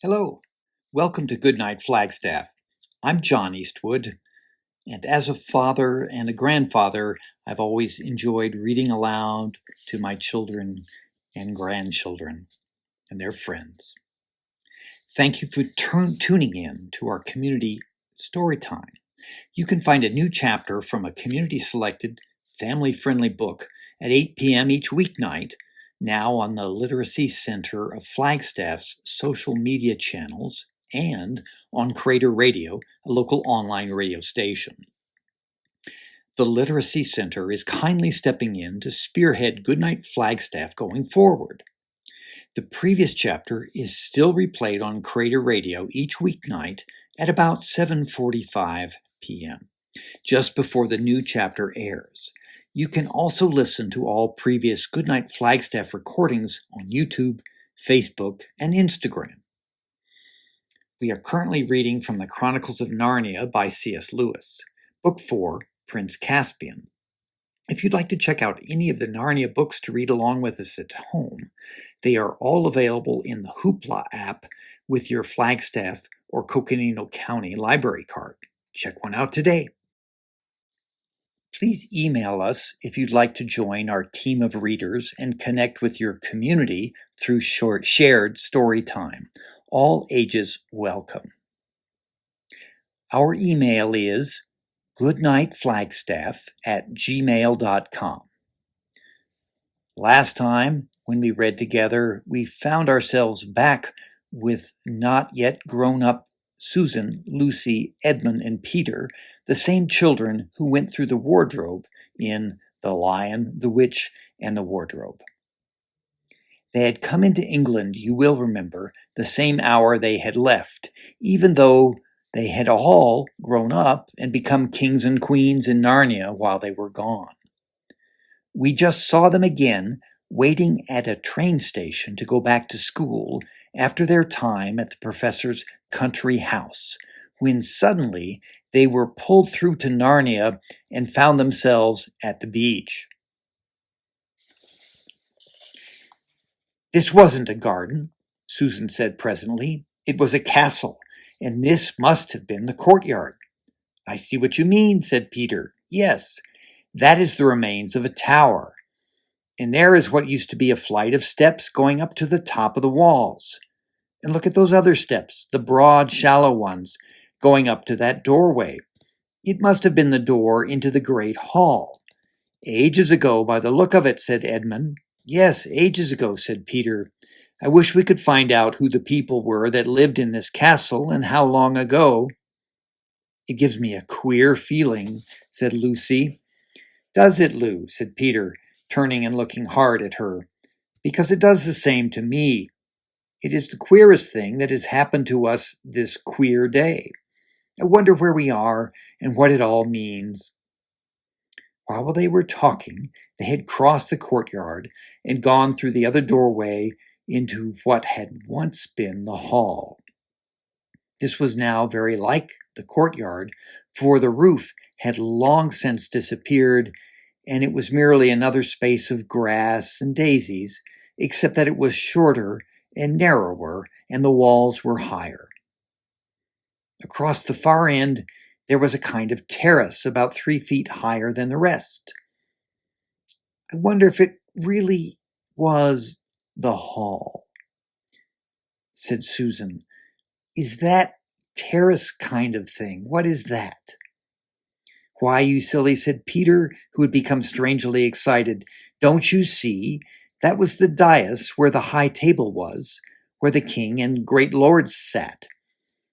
Hello, welcome to Goodnight Flagstaff. I'm John Eastwood, and as a father and a grandfather, I've always enjoyed reading aloud to my children and grandchildren and their friends. Thank you for tuning in to our community story time. You can find a new chapter from a community-selected, family-friendly book at 8 p.m. each weeknight, now on the Literacy Center of Flagstaff's social media channels and on Creator Radio, a local online radio station. The Literacy Center is kindly stepping in to spearhead Goodnight Flagstaff going forward. The previous chapter is still replayed on Creator Radio each weeknight at about 7:45 p.m., just before the new chapter airs. You can also listen to all previous Goodnight Flagstaff recordings on YouTube, Facebook, and Instagram. We are currently reading from the Chronicles of Narnia by C.S. Lewis, Book 4, Prince Caspian. If you'd like to check out any of the Narnia books to read along with us at home, they are all available in the Hoopla app with your Flagstaff or Coconino County library card. Check one out today. Please email us if you'd like to join our team of readers and connect with your community through shared story time. All ages welcome. Our email is goodnightflagstaff@gmail.com. Last time, when we read together, we found ourselves back with not yet grown-up Susan, Lucy, Edmund, and Peter, the same children who went through the wardrobe in The Lion, the Witch, and the Wardrobe. They had come into England, you will remember, the same hour they had left, even though they had all grown up and become kings and queens in Narnia while they were gone. We just saw them again, waiting at a train station to go back to school after their time at the professor's country house, when suddenly they were pulled through to Narnia and found themselves at the beach. "This wasn't a garden," Susan said presently. "It was a castle, and this must have been the courtyard." "I see what you mean," said Peter. "Yes, that is the remains of a tower. And there is what used to be a flight of steps going up to the top of the walls. And look at those other steps, the broad, shallow ones, going up to that doorway. It must have been the door into the great hall." "Ages ago, by the look of it," said Edmund. "Yes, ages ago," said Peter. "I wish we could find out who the people were that lived in this castle and how long ago." "It gives me a queer feeling," said Lucy. "Does it, Lou?" said Peter, turning and looking hard at her. "Because it does the same to me. It is the queerest thing that has happened to us this queer day. I wonder where we are and what it all means." While they were talking, they had crossed the courtyard and gone through the other doorway into what had once been the hall. This was now very like the courtyard, for the roof had long since disappeared, and it was merely another space of grass and daisies, except that it was shorter and narrower, and the walls were higher. Across the far end, there was a kind of terrace about 3 feet higher than the rest. "I wonder if it really was the hall," said Susan. "Is that terrace kind of thing? What is that?" "Why, you silly," said Peter, who had become strangely excited. "Don't you see? That was the dais where the high table was, where the king and great lords sat.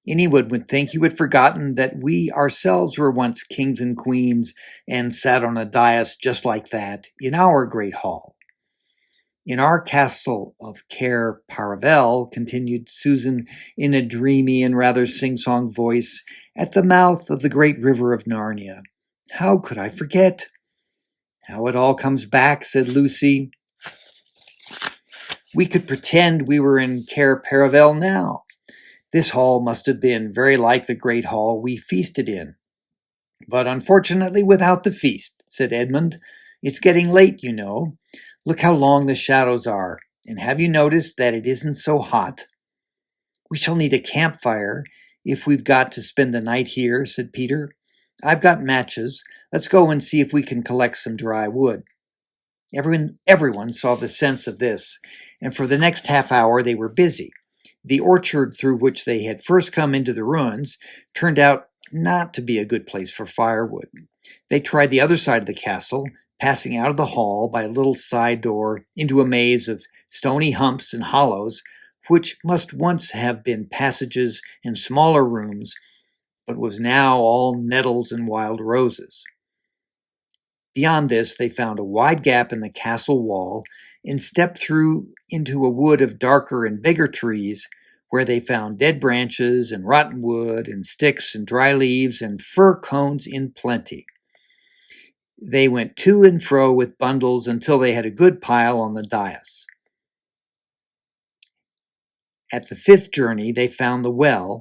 Anyone would think you had forgotten that we ourselves were once kings and queens and sat on a dais just like that in our great hall. In our castle of Cair Paravel," continued Susan in a dreamy and rather sing-song voice, "at the mouth of the great river of Narnia. How could I forget?" "How it all comes back," said Lucy. "We could pretend we were in Cair Paravel now. This hall must have been very like the great hall we feasted in." "But unfortunately without the feast," said Edmund. "It's getting late, you know. Look how long the shadows are, and have you noticed that it isn't so hot?" We shall need a campfire if we've got to spend the night here, said Peter. I've got matches. Let's go and see if we can collect some dry wood. Everyone saw the sense of this, and for the next half hour they were busy. The orchard through which they had first come into the ruins turned out not to be a good place for firewood. They tried the other side of the castle, passing out of the hall by a little side door into a maze of stony humps and hollows, which must once have been passages and smaller rooms, but was now all nettles and wild roses. Beyond this, they found a wide gap in the castle wall and stepped through into a wood of darker and bigger trees, where they found dead branches and rotten wood and sticks and dry leaves and fir cones in plenty. They went to and fro with bundles until they had a good pile on the dais. At the fifth journey, they found the well,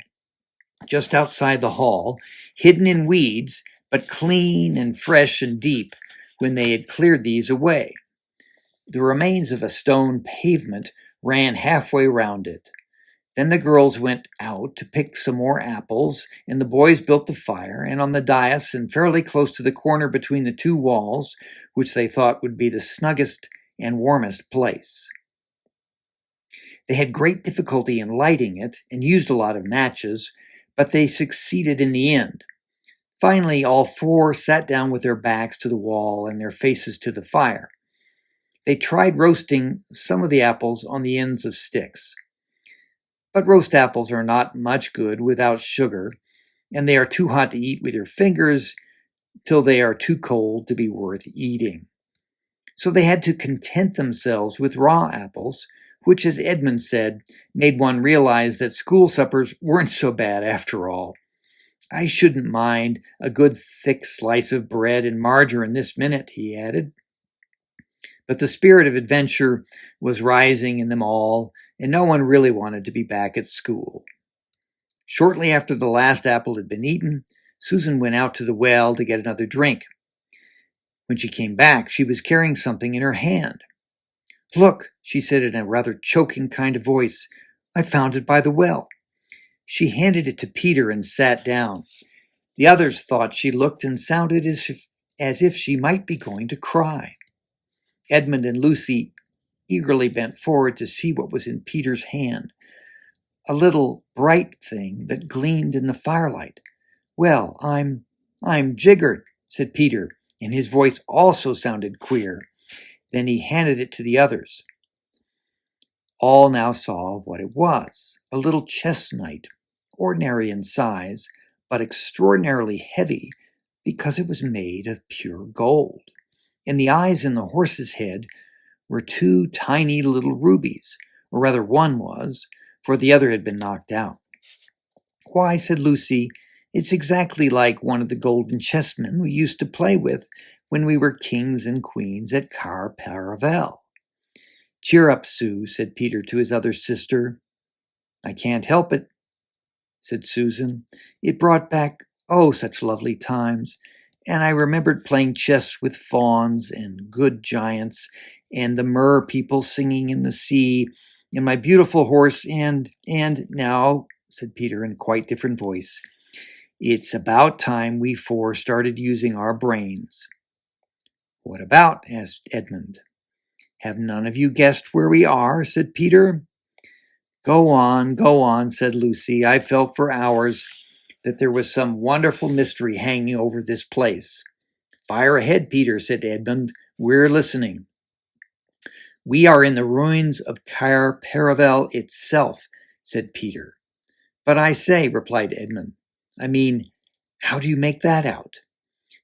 just outside the hall, hidden in weeds, but clean and fresh and deep when they had cleared these away. The remains of a stone pavement ran halfway round it. Then the girls went out to pick some more apples, and the boys built the fire, and on the dais and fairly close to the corner between the two walls, which they thought would be the snuggest and warmest place. They had great difficulty in lighting it and used a lot of matches, but they succeeded in the end. Finally, all four sat down with their backs to the wall and their faces to the fire. They tried roasting some of the apples on the ends of sticks. But roast apples are not much good without sugar, and they are too hot to eat with your fingers till they are too cold to be worth eating. So they had to content themselves with raw apples, which, as Edmund said, made one realize that school suppers weren't so bad after all. I shouldn't mind a good thick slice of bread and margarine this minute, he added. But the spirit of adventure was rising in them all, and no one really wanted to be back at school. Shortly after the last apple had been eaten, Susan went out to the well to get another drink. When she came back, she was carrying something in her hand. "Look," she said in a rather choking kind of voice, "I found it by the well." She handed it to Peter and sat down. The others thought she looked and sounded as if she might be going to cry. Edmund and Lucy eagerly bent forward to see what was in Peter's hand. A little bright thing that gleamed in the firelight. "Well, I'm jiggered," said Peter, and his voice also sounded queer. Then he handed it to the others. All now saw what it was, a little chess knight, ordinary in size, but extraordinarily heavy because it was made of pure gold. And the eyes in the horse's head were two tiny little rubies, or rather one was, for the other had been knocked out. "Why," said Lucy, "it's exactly like one of the golden chessmen we used to play with when we were kings and queens at Cair Paravel." "Cheer up, Sue," said Peter to his other sister. "I can't help it," said Susan. "It brought back, oh, such lovely times. And I remembered playing chess with fauns and good giants and the mer people singing in the sea and my beautiful horse and now," said Peter in a quite different voice, "it's about time we four started using our brains." "What about?" asked Edmund. "Have none of you guessed where we are?" said Peter. Go on," said Lucy. "I felt for hours that there was some wonderful mystery hanging over this place." "Fire ahead, Peter," said Edmund. "We're listening." "We are in the ruins of Cair Paravel itself," said Peter. "But I say," replied Edmund, "I mean, how do you make that out?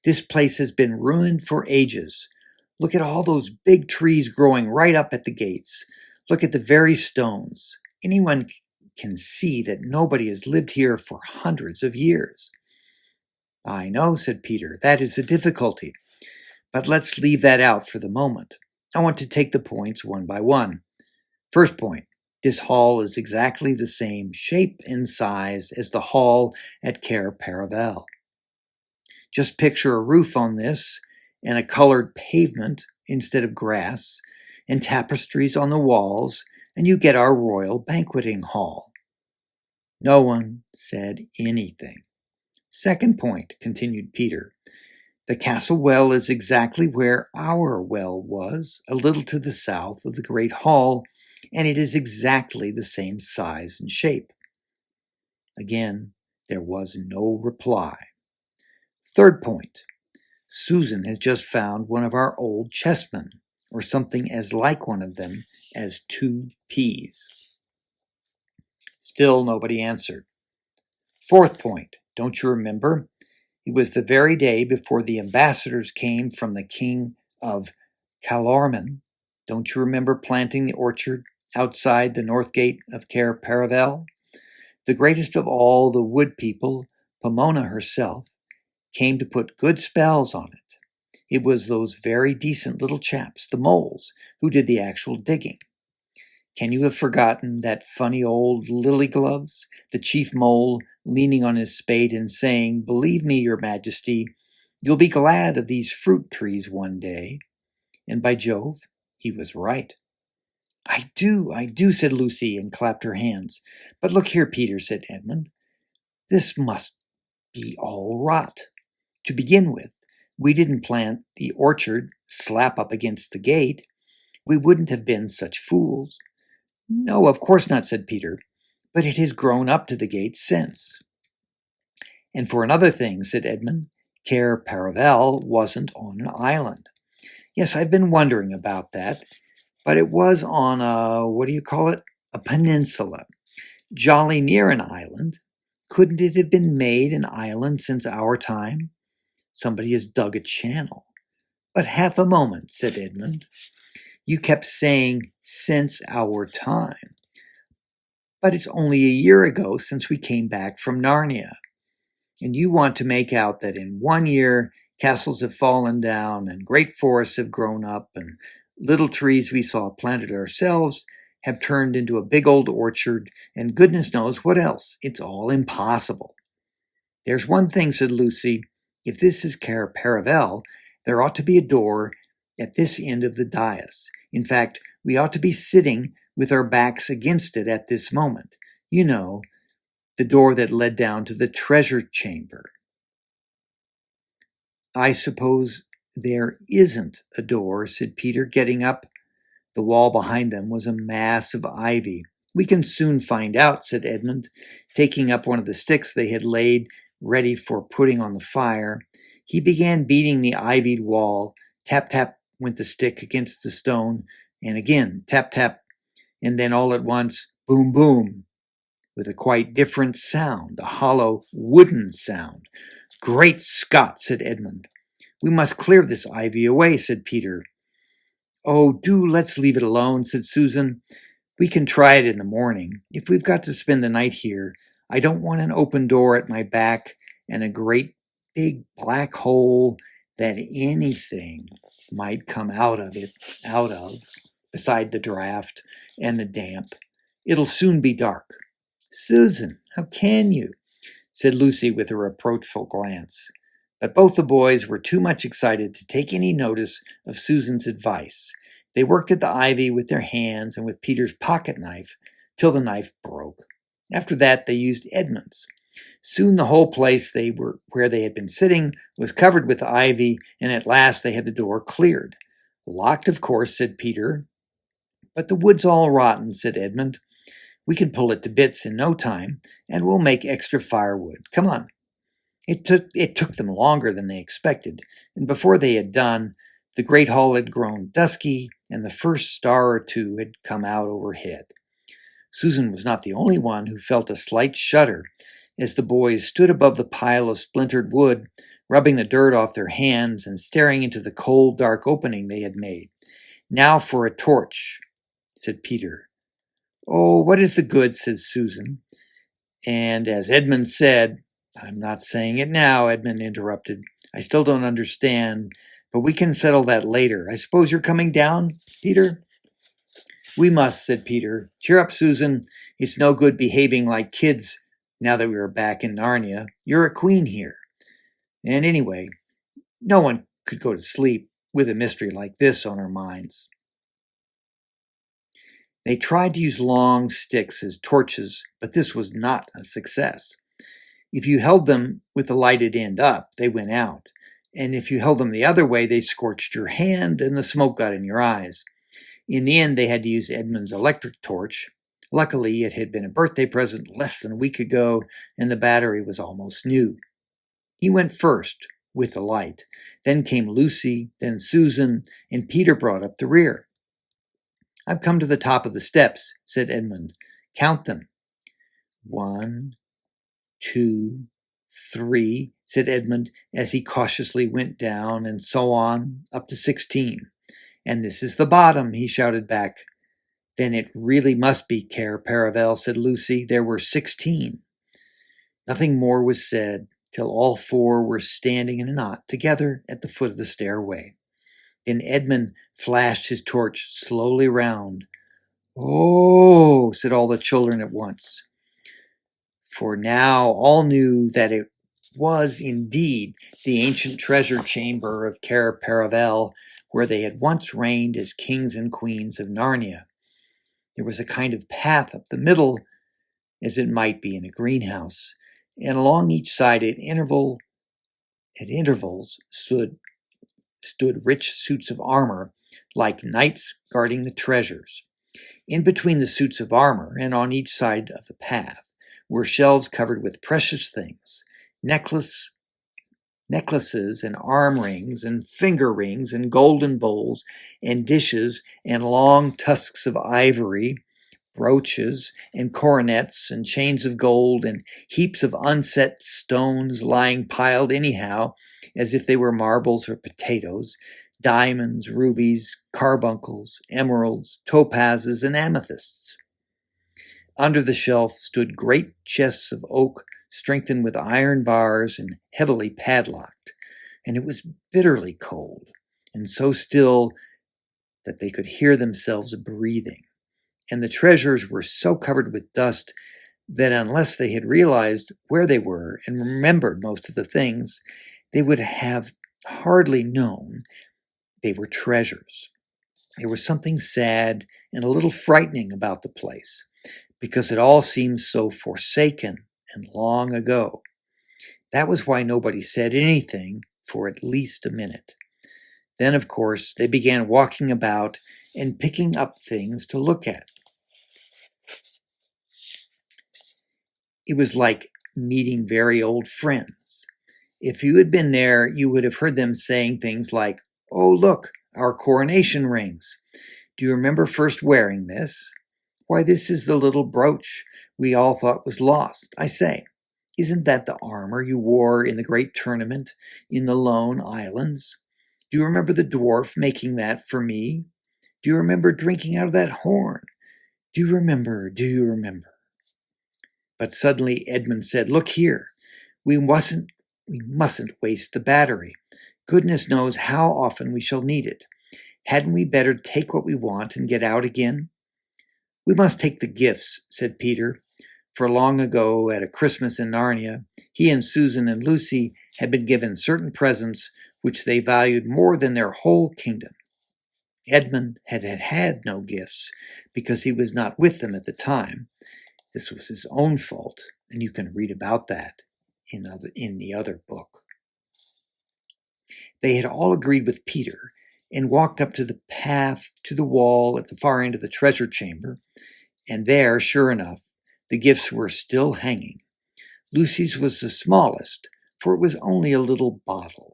This place has been ruined for ages. Look at all those big trees growing right up at the gates. Look at the very stones. Anyone can see that nobody has lived here for hundreds of years." "I know," said Peter. "That is the difficulty. But let's leave that out for the moment. I want to take the points one by one. First point, this hall is exactly the same shape and size as the hall at Cair Paravel. Just picture a roof on this and a colored pavement instead of grass and tapestries on the walls, and you get our royal banqueting hall. No one said anything. Second point, continued Peter. The castle well is exactly where our well was, a little to the south of the great hall, and it is exactly the same size and shape. Again, there was no reply. Third point, Susan has just found one of our old chessmen, or something as like one of them as 2 peas. Still nobody answered. Fourth point, don't you remember? It was the very day before the ambassadors came from the king of Calormen. Don't you remember planting the orchard outside the north gate of Cair Paravel? The greatest of all the wood people, Pomona herself, came to put good spells on it. It was those very decent little chaps, the moles, who did the actual digging. Can you have forgotten that funny old Lily Gloves, the chief mole leaning on his spade and saying, "Believe me, your majesty, you'll be glad of these fruit trees one day"? And by Jove, he was right. I do, said Lucy, and clapped her hands. But look here, Peter, said Edmund. This must be all rot. To begin with, we didn't plant the orchard slap up against the gate. We wouldn't have been such fools. No, of course not, said Peter, but it has grown up to the gate since. And for another thing, said Edmund, Cair Paravel wasn't on an island. Yes, I've been wondering about that, but it was on a peninsula, jolly near an island. Couldn't it have been made an island since our time? Somebody has dug a channel. But half a moment, said Edmund. You kept saying, since our time. But it's only a year ago since we came back from Narnia. And you want to make out that in 1 year, castles have fallen down and great forests have grown up and little trees we saw planted ourselves have turned into a big old orchard and goodness knows what else. It's all impossible. There's one thing, said Lucy. If this is Cair Paravel, there ought to be a door at this end of the dais. In fact, we ought to be sitting with our backs against it at this moment. You know, the door that led down to the treasure chamber. I suppose there isn't a door, said Peter, getting up. The wall behind them was a mass of ivy. We can soon find out, said Edmund, taking up one of the sticks they had laid ready for putting on the fire. He began beating the ivied wall. Tap, tap went the stick against the stone, and again, tap, tap, and then all at once, boom, boom, with a quite different sound, a hollow, wooden sound. Great Scott, said Edmund. We must clear this ivy away, said Peter. Oh, do let's leave it alone, said Susan. We can try it in the morning. If we've got to spend the night here, I don't want an open door at my back and a great big black hole that anything might come out of, beside the draft and the damp. It'll soon be dark. Susan, how can you? Said Lucy with a reproachful glance. But both the boys were too much excited to take any notice of Susan's advice. They worked at the ivy with their hands and with Peter's pocket knife till the knife broke. After that, they used Edmund's. Soon the whole place where they had been sitting was covered with ivy, and at last they had the door cleared. Locked, of course, said Peter. But the wood's all rotten, said Edmund. We can pull it to bits in no time, and we'll make extra firewood. Come on. It took them longer than they expected, and before they had done, the great hall had grown dusky, and the first star or two had come out overhead. Susan was not the only one who felt a slight shudder as the boys stood above the pile of splintered wood, rubbing the dirt off their hands and staring into the cold, dark opening they had made. Now for a torch, said Peter. Oh, what is the good, said Susan. And as Edmund said, I'm not saying it now, Edmund interrupted. I still don't understand, but we can settle that later. I suppose you're coming down, Peter? We must, said Peter. Cheer up, Susan. It's no good behaving like kids now that we are back in Narnia. You're a queen here. And anyway, no one could go to sleep with a mystery like this on our minds. They tried to use long sticks as torches, but this was not a success. If you held them with the lighted end up, they went out. And if you held them the other way, they scorched your hand and the smoke got in your eyes. In the end, they had to use Edmund's electric torch. Luckily, it had been a birthday present less than a week ago, and the battery was almost new. He went first, with the light. Then came Lucy, then Susan, and Peter brought up the rear. "I've come to the top of the steps," said Edmund. "Count them." 1, 2, 3, said Edmund, as he cautiously went down, and so on, up to 16. "And this is the bottom," he shouted back. "Then it really must be Cair Paravel," said Lucy. "There were 16. Nothing more was said till all four were standing in a knot together at the foot of the stairway. Then Edmund flashed his torch slowly round. "Oh," said all the children at once. For now all knew that it was indeed the ancient treasure chamber of Cair Paravel, where they had once reigned as kings and queens of Narnia. There was a kind of path up the middle, as it might be in a greenhouse, and along each side at intervals stood rich suits of armor, like knights guarding the treasures. In between the suits of armor, and on each side of the path, were shelves covered with precious things, necklaces and arm rings and finger rings and golden bowls and dishes and long tusks of ivory, brooches and coronets and chains of gold and heaps of unset stones lying piled anyhow as if they were marbles or potatoes, diamonds, rubies, carbuncles, emeralds, topazes, and amethysts. Under the shelf stood great chests of oak strengthened with iron bars and heavily padlocked, and it was bitterly cold and so still that they could hear themselves breathing. And the treasures were so covered with dust that unless they had realized where they were and remembered most of the things, they would have hardly known they were treasures. There was something sad and a little frightening about the place, because it all seemed so forsaken and long ago. That was why nobody said anything for at least a minute. Then, of course, they began walking about and picking up things to look at. It was like meeting very old friends. If you had been there, you would have heard them saying things like, "Oh, look, our coronation rings. Do you remember first wearing this? Why, this is the little brooch we all thought was lost. I say, isn't that the armor you wore in the great tournament in the Lone Islands? Do you remember the dwarf making that for me? Do you remember drinking out of that horn? Do you remember? But suddenly Edmund said, "Look here, we mustn't waste the battery. Goodness knows how often we shall need it. Hadn't we better take what we want and get out again?" "We must take the gifts," said Peter, for long ago at a Christmas in Narnia, he and Susan and Lucy had been given certain presents which they valued more than their whole kingdom. Edmund had no gifts because he was not with them at the time. This was his own fault, and you can read about that in the other book. They had all agreed with Peter and walked up to the path to the wall at the far end of the treasure chamber, and there, sure enough, the gifts were still hanging. Lucy's was the smallest, for it was only a little bottle,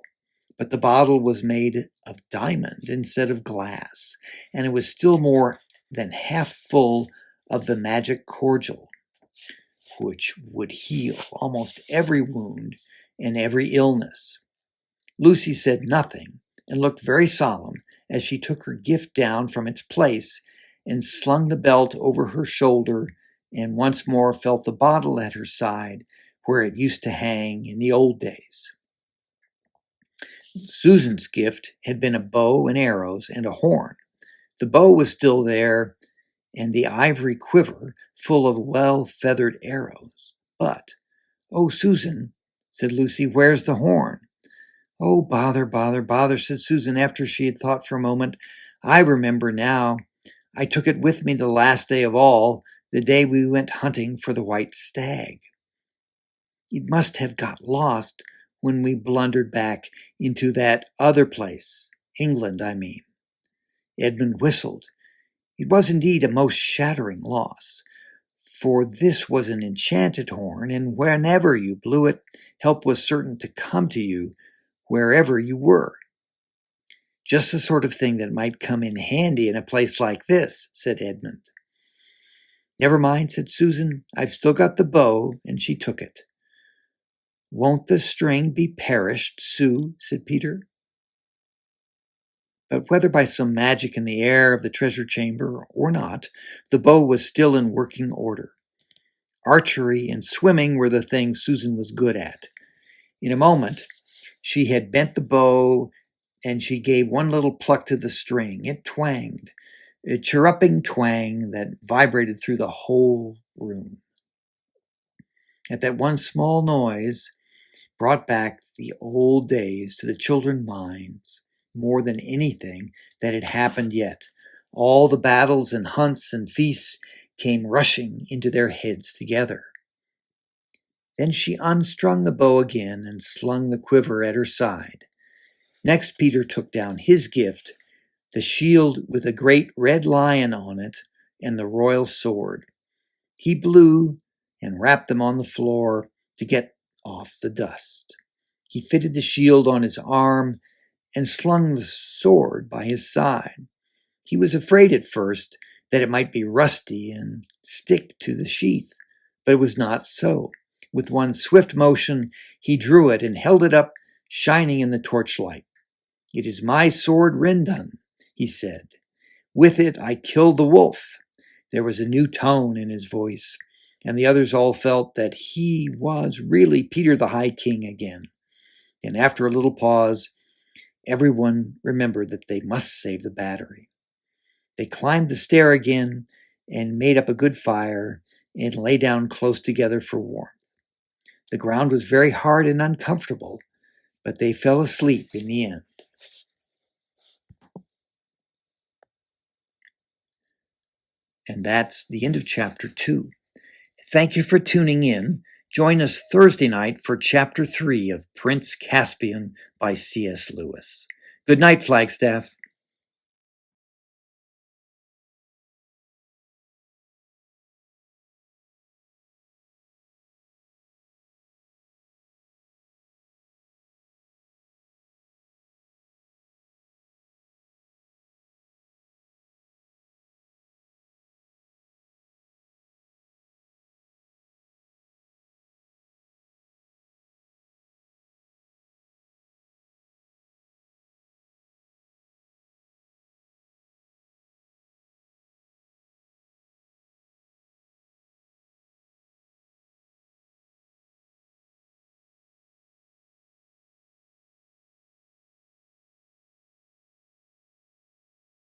but the bottle was made of diamond instead of glass, and it was still more than half full of the magic cordial, which would heal almost every wound and every illness. Lucy said nothing and looked very solemn as she took her gift down from its place and slung the belt over her shoulder and once more felt the bottle at her side where it used to hang in the old days. Susan's gift had been a bow and arrows and a horn. The bow was still there, and the ivory quiver full of well-feathered arrows. But, "Oh, Susan," said Lucy, "where's the horn?" "Oh, bother," said Susan after she had thought for a moment. "I remember now. I took it with me the last day of all, the day we went hunting for the white stag. It must have got lost when we blundered back into that other place, England, I mean." Edmund whistled. It was indeed a most shattering loss, for this was an enchanted horn, and whenever you blew it, help was certain to come to you wherever you were. "Just the sort of thing that might come in handy in a place like this," said Edmund. "Never mind," said Susan. "I've still got the bow," and she took it. "Won't the string be perished, Sue?" said Peter. But whether by some magic in the air of the treasure chamber or not, the bow was still in working order. Archery and swimming were the things Susan was good at. In a moment, she had bent the bow, and she gave one little pluck to the string. It twanged, a chirruping twang that vibrated through the whole room. At that one small noise brought back the old days to the children's minds more than anything that had happened yet. All the battles and hunts and feasts came rushing into their heads together. Then she unstrung the bow again and slung the quiver at her side. Next, Peter took down his gift, the shield with a great red lion on it and the royal sword. He blew and rapped them on the floor to get off the dust. He fitted the shield on his arm and slung the sword by his side. He was afraid at first that it might be rusty and stick to the sheath, but it was not so. With one swift motion, he drew it and held it up, shining in the torchlight. "It is my sword Rindun," he said. "With it I killed the wolf." There was a new tone in his voice, and the others all felt that he was really Peter the High King again. And after a little pause, everyone remembered that they must save the battery. They climbed the stair again and made up a good fire and lay down close together for warmth. The ground was very hard and uncomfortable, but they fell asleep in the end. And that's the end of Chapter 2. Thank you for tuning in. Join us Thursday night for Chapter 3 of Prince Caspian by C.S. Lewis. Good night, Flagstaff.